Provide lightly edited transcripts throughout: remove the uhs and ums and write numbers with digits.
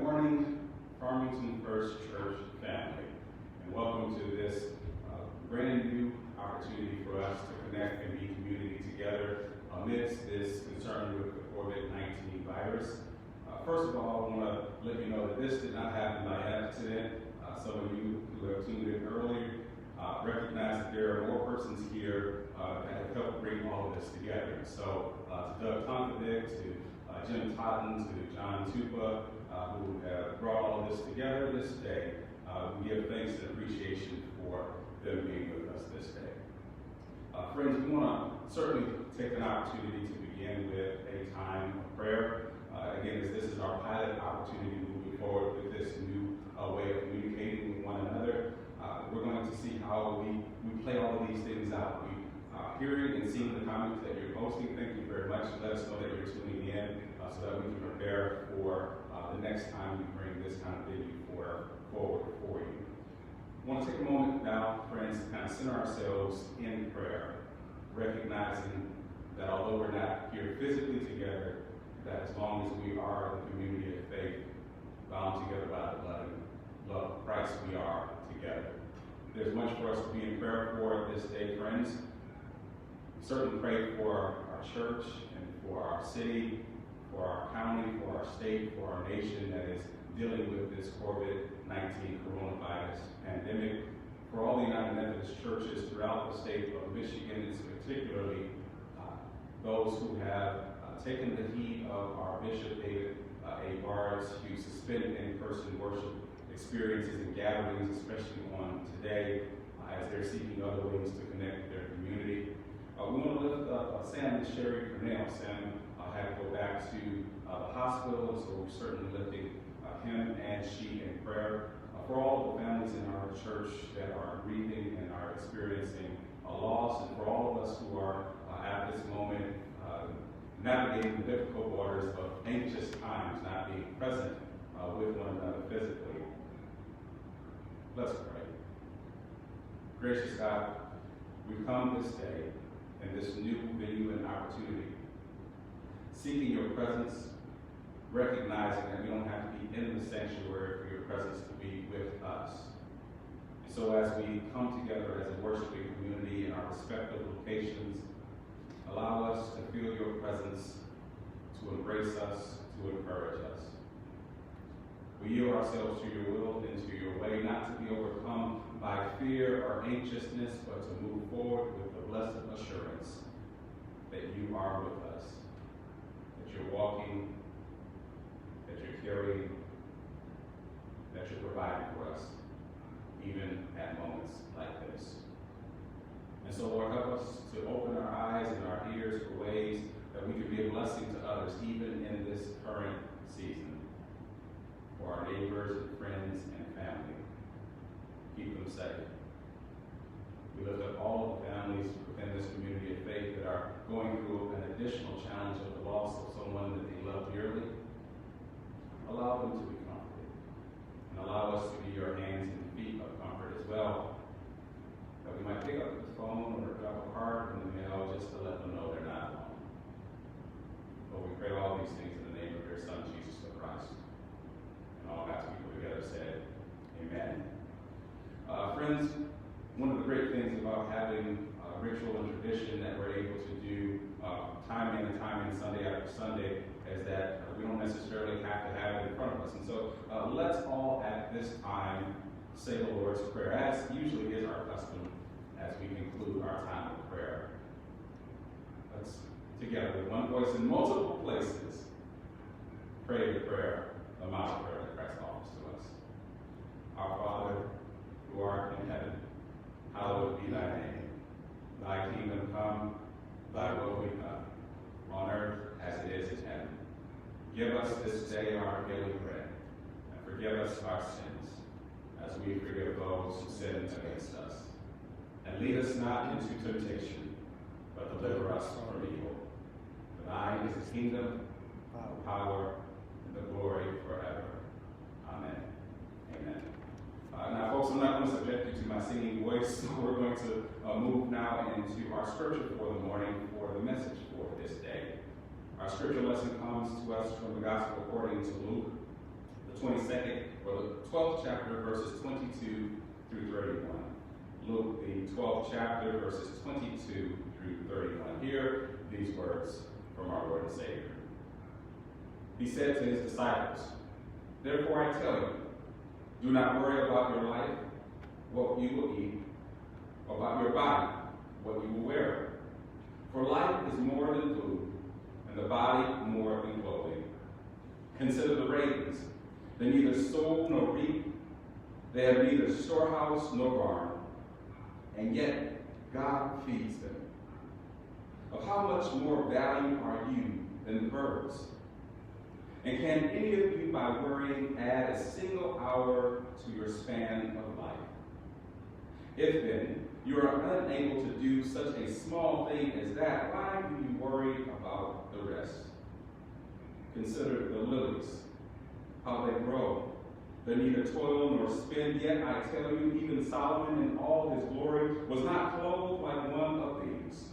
morning, Farmington First Church family, and welcome to this brand new opportunity for us to connect and be community together amidst this concern with the COVID-19 virus. First of all, I want to let you know that this did not happen by accident. Some of you who have tuned in earlier recognize that there are more persons here that have helped bring all of this together. So to Doug Tonkovic, to Jim Totten, to John Tupa, who have brought all of this together this day, we give thanks and appreciation for them being with us this day. Friends, we want to certainly take an opportunity to begin with a time of prayer. Again, as this is our pilot opportunity moving forward with this new way of communicating with one another, we're going to see how we play all of these things out. We hearing and seeing the comments that you're posting, thank you very much. Let us know that you're tuning in so that we can prepare for the next time we bring this kind of video forward for you. I want to take a moment now, friends, to kind of center ourselves in prayer, recognizing that although we're not here physically together, that as long as we are the community of faith, bound together by the blood and love of Christ, we are together. There's much for us to be in prayer for this day, friends. Certainly pray for our church and for our city, for our county, for our state, for our nation that is dealing with this COVID-19 coronavirus pandemic, for all the United Methodist churches throughout the state of Michigan, and particularly those who have taken the heed of our Bishop David A. Bard's to suspend in-person worship experiences and gatherings, especially on today, as they're seeking other ways to connect with their community. We want to lift up Sam and Sherry Cornell. Sam had to go back to the hospital, so we're certainly lifting him and she in prayer. For all of the families in our church that are grieving and are experiencing a loss, and for all of us who are at this moment navigating the difficult waters of anxious times, not being present with one another physically. Let's pray. Gracious God, we've come this day in this new venue and opportunity, seeking your presence, recognizing that we don't have to be in the sanctuary for your presence to be with us. And so as we come together as a worshiping community in our respective locations, allow us to feel your presence, to embrace us, to encourage us. We yield ourselves to your will and to your way, not to be overcome by fear or anxiousness, but to move forward with the blessed assurance that you are with us, that you're walking, that you're carrying, that you're providing for us, even at moments like this. And so, Lord, help us to open our eyes and our ears for ways that we can be a blessing to others, even in this current season, for our neighbors and friends and family. Keep them safe. We lift up all of the families within this community of faith that are going through an additional challenge of the loss of someone that they love dearly. Allow them to be comforted, and allow us to be your hands and feet of comfort as well, that we might pick up the phone or drop a card in the mail just to let them know they're not alone. But we pray all these things in the name of your Son, Jesus the Christ. And all God's people together said, amen. Friends, one of the great things about having ritual and tradition that we're able to do time in and time in, Sunday after Sunday, is that we don't necessarily have to have it in front of us. And so let's all at this time say the Lord's Prayer, as usually is our custom as we conclude our time of prayer. Let's, together with one voice in multiple places, pray the prayer, the model prayer that Christ offers to us. Our Father, who art in heaven, hallowed be thy name. Thy kingdom come, thy will be done, on earth as it is in heaven. Give us this day our daily bread, and forgive us our sins, as we forgive those who sin against us. And lead us not into temptation, but deliver us from evil. For thine is the kingdom, the power, and the glory forever. Amen. Amen. Now, folks, I'm not going to subject you to my singing voice, so we're going to move now into our scripture for the morning for the message for this day. Our scripture lesson comes to us from the Gospel according to Luke, the 22nd, or the 12th chapter, verses 22 through 31. Luke, the 12th chapter, verses 22 through 31. Hear these words from our Lord and Savior. He said to his disciples, "Therefore I tell you, do not worry about your life, what you will eat, or about your body, what you will wear. For life is more than food, and the body more than clothing. Consider the ravens. They neither sow nor reap. They have neither storehouse nor barn, and yet God feeds them. Of how much more value are you than the birds? And can any of you, by worrying, add a single hour to your span of life? If then you are unable to do such a small thing as that, why do you worry about the rest? Consider the lilies, how they grow. They neither toil nor spin, yet I tell you, even Solomon in all his glory was not clothed like one of these.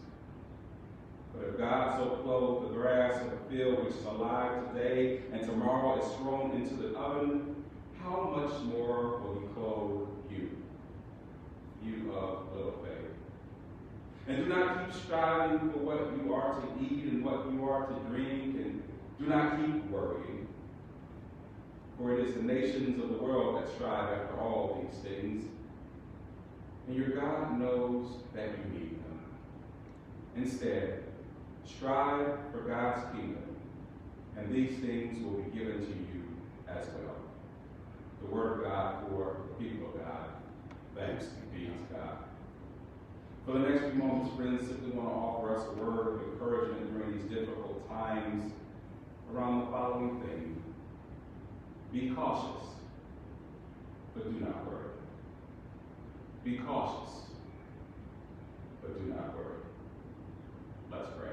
But if God so clothed the grass of the field, which is alive today and tomorrow is thrown into the oven, how much more will he clothe you, you of little faith? And do not keep striving for what you are to eat and what you are to drink, and do not keep worrying. For it is the nations of the world that strive after all these things, and your God knows that you need them. Instead, strive for God's kingdom, and these things will be given to you as well." The word of God for the people of God. Thanks be to God. For the next few moments, friends, simply want to offer us a word of encouragement during these difficult times around the following thing. Be cautious, but do not worry. Be cautious, but do not worry. Let's pray.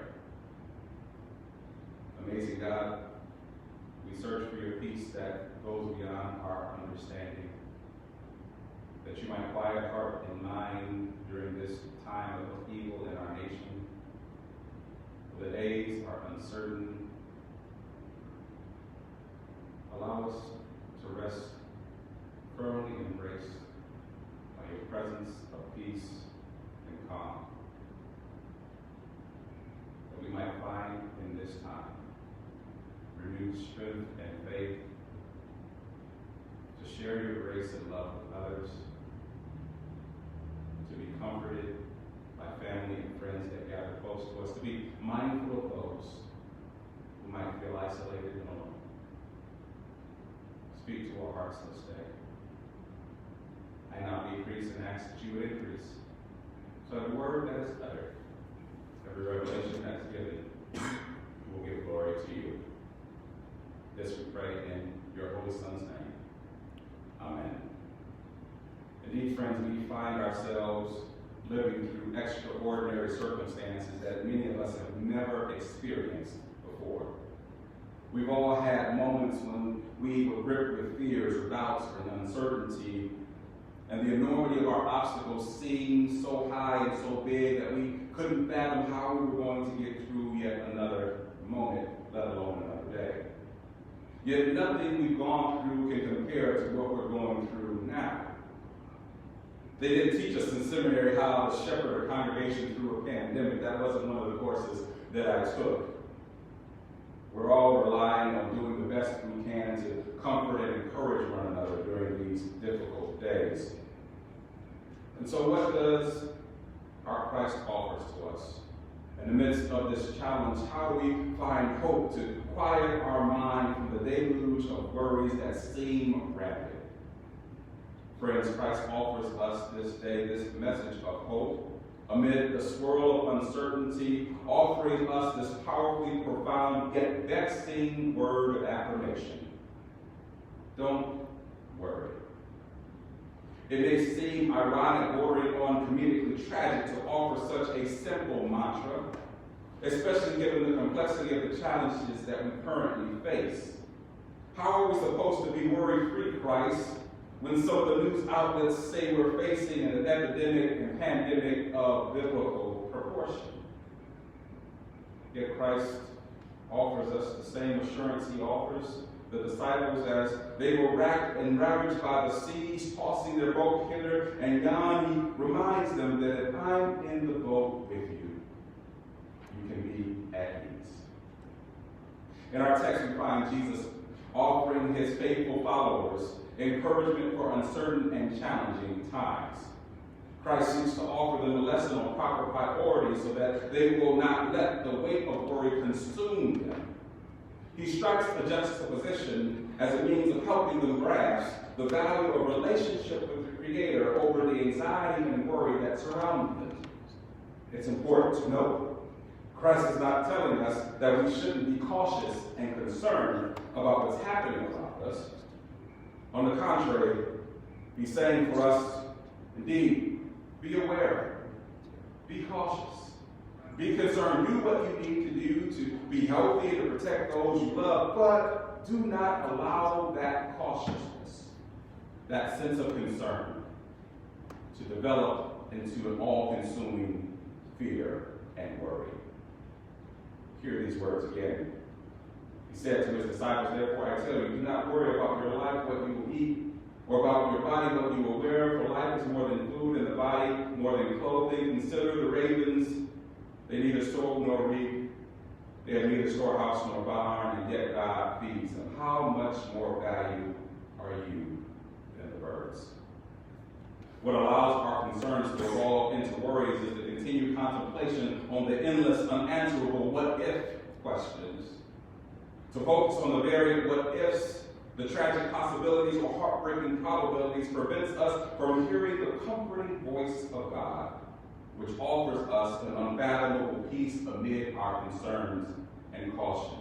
Amazing God, we search for your peace that goes beyond our understanding, that you might quiet heart and mind during this time of evil in our nation. The days are uncertain. Allow us to rest firmly embraced by your presence of peace and calm, that we might find in this time renewed strength and faith to share your grace and love with others, to be comforted by family and friends that gather close to us, to be mindful of those who might feel isolated and alone. Speak to our hearts this day. I now decrease and ask that you would increase. So every word that is uttered, every revelation that is given, will give glory to you. This we pray in your Holy Son's name. Amen. Indeed, friends, we find ourselves living through extraordinary circumstances that many of us have never experienced before. We've all had moments when we were gripped with fears or doubts and uncertainty, and the enormity of our obstacles seemed so high and so big that we couldn't fathom how we were going to get through yet another moment, let alone another day. Yet nothing we've gone through can compare to what we're going through now. They didn't teach us in seminary how to shepherd a congregation through a pandemic. That wasn't one of the courses that I took. We're all relying on doing the best we can to comfort and encourage one another during these difficult days. And so what does our Christ offers to us? In the midst of this challenge, how do we find hope to quiet our mind from the deluge of worries that seem rampant? Friends, Christ offers us this day this message of hope amid the swirl of uncertainty, offering us this powerfully profound yet vexing word of affirmation. Don't worry. It may seem ironic, bordering on comedically tragic, to offer such a simple mantra, especially given the complexity of the challenges that we currently face. How are we supposed to be worry-free, Christ, when some of the news outlets say we're facing an epidemic and pandemic of biblical proportion? Yet Christ offers us the same assurance he offers the disciples as they were racked and ravaged by the seas, tossing their boat hither and yon. He reminds them that if I'm in the boat with you, you can be at ease. In our text, we find Jesus offering his faithful followers encouragement for uncertain and challenging times. Christ seeks to offer them a lesson on proper priorities so that they will not let the weight of worry consume them. He strikes a juxtaposition as a means of helping them grasp the value of relationship with the Creator over the anxiety and worry that surround them. It's important to note, Christ is not telling us that we shouldn't be cautious and concerned about what's happening around us. On the contrary, he's saying for us, indeed, be aware, be cautious, be concerned, do what you need to do to be healthy and to protect those you love, but do not allow that cautiousness, that sense of concern, to develop into an all-consuming fear and worry. Hear these words again. He said to his disciples, therefore I tell you, do not worry about your life, what you will eat, or about your body, what you will wear, for life is more than food, and the body more than clothing. Consider the ravens, they neither sow nor reap, they have neither storehouse nor barn, and yet God feeds them. How much more value are you than the birds? What allows our concerns to evolve into worries is the continued contemplation on the endless, unanswerable what-if questions. To focus on the very what-ifs, the tragic possibilities or heartbreaking probabilities prevents us from hearing the comforting voice of God, which offers us an unfathomable peace amid our concerns and caution.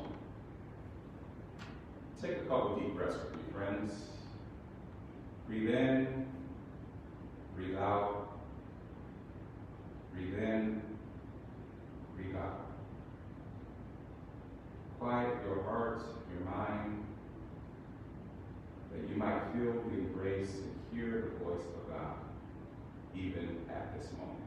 Take a couple deep breaths with me, friends. Breathe in, breathe out. Breathe in, breathe out. Quiet your heart, your mind, that you might feel the embrace and hear the voice of God, even at this moment.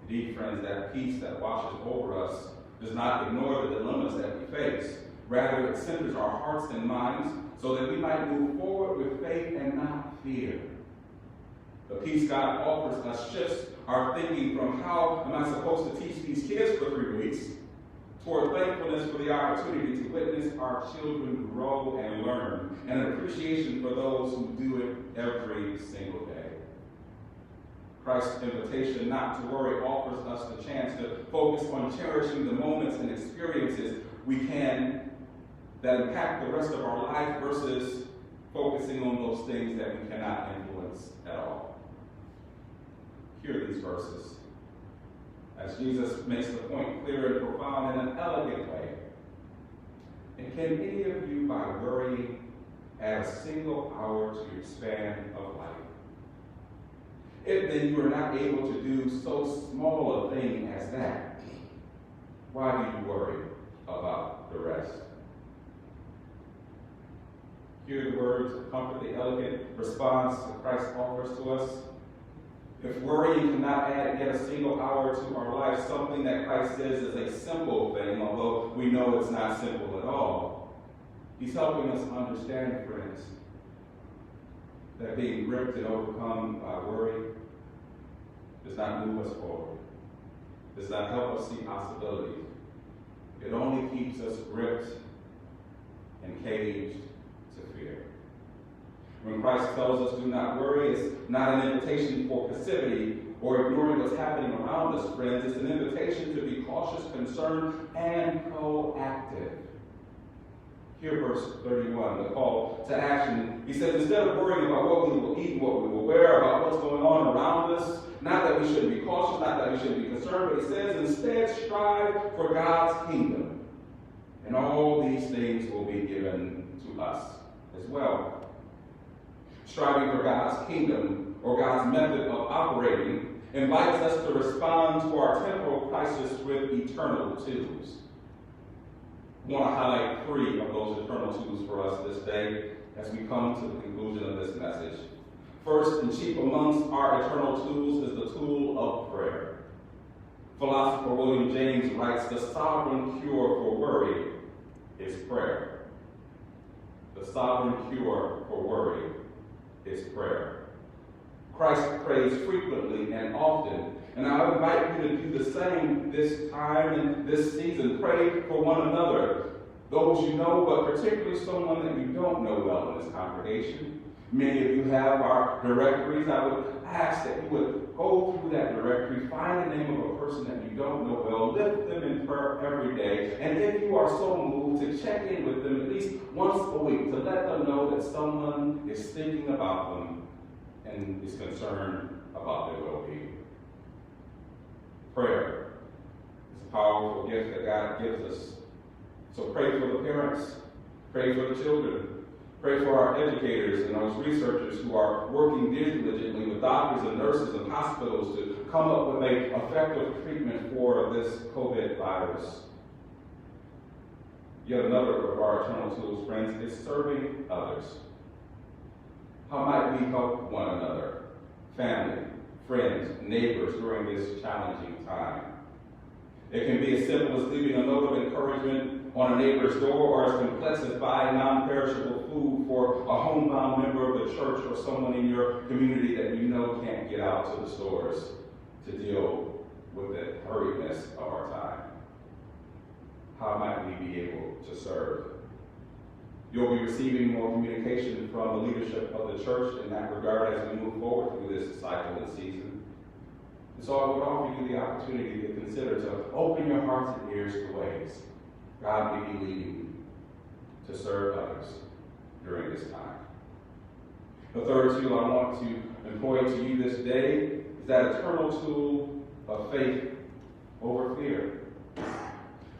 Indeed, friends, that peace that washes over us does not ignore the dilemmas that we face. Rather, it centers our hearts and minds so that we might move forward with faith and not fear. The peace God offers us shifts our thinking from how am I supposed to teach these kids for 3 weeks toward thankfulness for the opportunity to witness our children grow and learn, and an appreciation for those who do it every single day. Christ's invitation not to worry offers us the chance to focus on cherishing the moments and experiences we can that impact the rest of our life versus focusing on those things that we cannot influence at all. Hear these verses as Jesus makes the point clear and profound in an elegant way. And can any of you, by worrying, add a single hour to your span of life? If then you are not able to do so small a thing as that, why do you worry about the rest? Hear the words of comfort, the elegant response that Christ offers to us. If worrying cannot add yet a single hour to our life, something that Christ says is a simple thing, although we know it's not simple at all, he's helping us understand, friends, that being gripped and overcome by worry does not move us forward, does not help us see possibilities. It only keeps us gripped and caged to fear. When Christ tells us do not worry, it's not an invitation for passivity or ignoring what's happening around us, friends. It's an invitation to be cautious, concerned, and proactive. Hear verse 31, the call to action. He says, instead of worrying about what we will eat, what we will wear, about what's going on around us, not that we shouldn't be cautious, not that we shouldn't be concerned, but he says, instead strive for God's kingdom. And all these things will be given to us as well. Striving for God's kingdom, or God's method of operating, invites us to respond to our temporal crisis with eternal tools. I want to highlight 3 of those eternal tools for us this day as we come to the conclusion of this message. First and chief amongst our eternal tools is the tool of prayer. Philosopher William James writes, the sovereign cure for worry is prayer. the sovereign cure for worry is prayer. Christ prays frequently and often, and I invite you to do the same this time and this season. Pray for one another, those you know, but particularly someone that you don't know well in this congregation. Many of you have our directories. I would ask that you would go through that directory, find the name of a person that you don't know well, lift them in prayer every day, and if you are so moved, to check in with them at least once a week to let them know that someone is thinking about them and is concerned about their well-being. Prayer is a powerful gift that God gives us. So pray for the parents, pray for the children, pray for our educators and those researchers who are working diligently with doctors and nurses and hospitals to come up with an effective treatment for this COVID virus. Yet another of our eternal tools, friends, is serving others. How might we help one another, family, friends, neighbors during this challenging time? It can be as simple as leaving a note of encouragement on a neighbor's door, or as complex as buying non-perishable food for a homebound member of the church or someone in your community that you know can't get out to the stores to deal with the hurriedness of our time. How might we be able to serve? You'll be receiving more communication from the leadership of the church in that regard as we move forward through this cycle and season. And so I would offer you the opportunity to consider to open your hearts and ears to ways God may be leading you to serve others during this time. The third tool I want to employ to you this day is that eternal tool of faith over fear.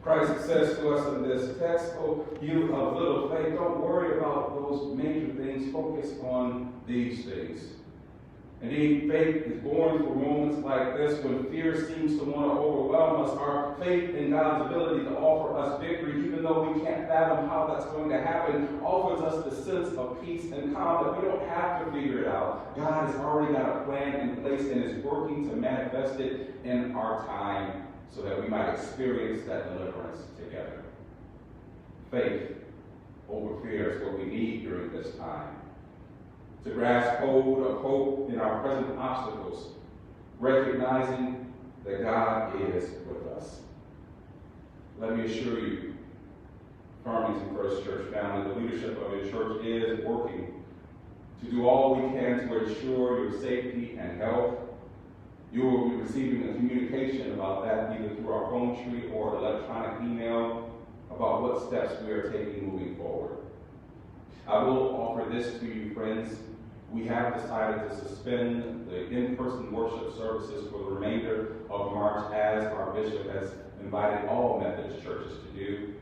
Christ says to us in this text, "Oh, you of little faith, don't worry about those major things. Focus on these things." Indeed, faith is born for moments like this when fear seems to want to overwhelm us. Our faith in God's ability to offer us victory, even though we can't fathom how that's going to happen, offers us the sense of peace and calm that we don't have to figure it out. God has already got a plan in place and is working to manifest it in our time so that we might experience that deliverance together. Faith over fear is what we need during this time. To grasp hold of hope in our present obstacles, recognizing that God is with us. Let me assure you, Farmington First Church family, the leadership of your church is working to do all we can to ensure your safety and health. You will be receiving a communication about that either through our phone tree or electronic email about what steps we are taking moving forward. I will offer this to you, friends. We have decided to suspend the in-person worship services for the remainder of March, as our bishop has invited all Methodist churches to do.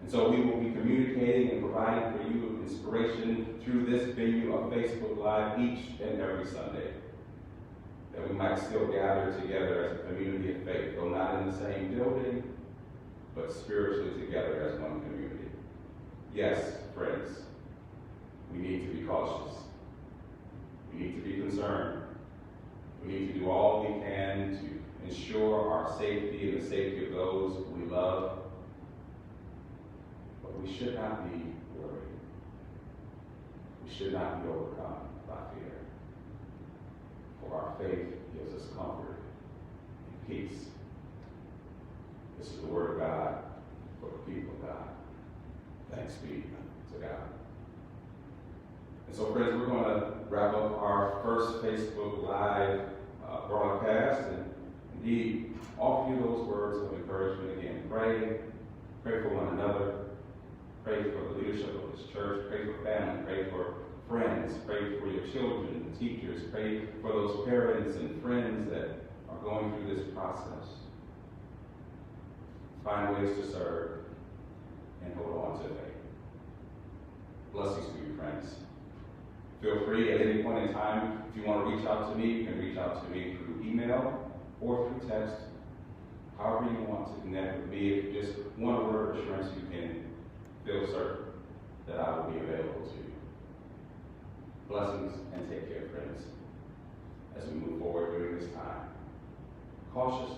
And so we will be communicating and providing for you inspiration through this venue of Facebook Live each and every Sunday, that we might still gather together as a community of faith, though not in the same building, but spiritually together as one community. Yes, friends, we need to be cautious. We need to be concerned. We need to do all we can to ensure our safety and the safety of those we love. But we should not be worried. We should not be overcome by fear. For our faith gives us comfort and peace. This is the word of God for the people of God. Thanks be to God. And so, friends, we're going to wrap up our first Facebook Live broadcast and indeed offer you those words of encouragement again. Pray for one another. Pray for the leadership of this church. Pray for family. Pray for friends. Pray for your children and teachers. Pray for those parents and friends that are going through this process. Find ways to serve and hold on to faith. Blessings to you, friends. Feel free at any point in time, if you want to reach out to me, you can reach out to me through email or through text. However you want to connect with me, if you just want a word of assurance, you can feel certain that I will be available to you. Blessings and take care, friends, as we move forward during this time. Cautious